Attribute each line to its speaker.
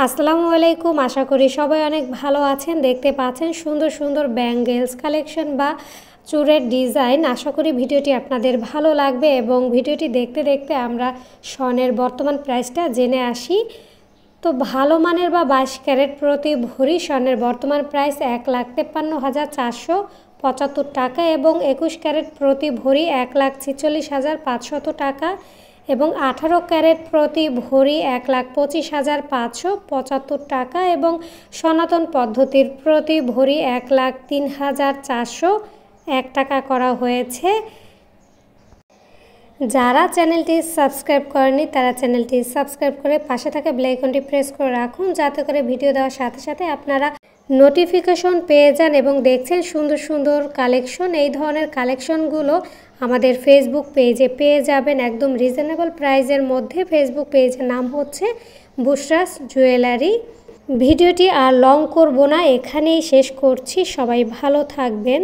Speaker 1: আসসালামু আলাইকুম। আশা করি সবাই অনেক ভালো আছেন। দেখতে পাচ্ছেন সুন্দর সুন্দর ব্যাঙ্গেলস কালেকশন বা চূড়ের ডিজাইন। আশা করি ভিডিওটি আপনাদের ভালো লাগবে এবং ভিডিওটি দেখতে দেখতে আমরা স্বর্ণের বর্তমান প্রাইসটা জেনে আসি। তো ভালো মানের বা 22 ক্যারেট প্রতি ভরি স্বর্ণের বর্তমান প্রাইস 1,53,475 টাকা এবং 21 ক্যারেট প্রতি ভরি 1,46,500 টাকা এবং 18 ক্যারেট প্রতি ভরি 1,25,575 টাকা এবং সনাতন পদ্ধতির প্রতি ভরি 1,03,401 টাকা করা হয়েছে। যারা চ্যানেলটি সাবস্ক্রাইব করেনি তারা চ্যানেলটি সাবস্ক্রাইব করে পাশে থাকা বেল আইকনটি প্রেস করে রাখুন, যাতে করে ভিডিও দেওয়ার সাথে সাথে আপনারা নোটিফিকেশন পেয়ে যান এবং দেখছেন সুন্দর সুন্দর কালেকশন। এই ধরনের কালেকশনগুলো আমাদের ফেসবুক পেজে পেয়ে যাবেন একদম রিজনেবল প্রাইসের মধ্যে। ফেসবুক পেজের নাম হচ্ছে বুশরাস জুয়েলারি। ভিডিওটি আর লং করব না, এখানেই শেষ করছি। সবাই ভালো থাকবেন।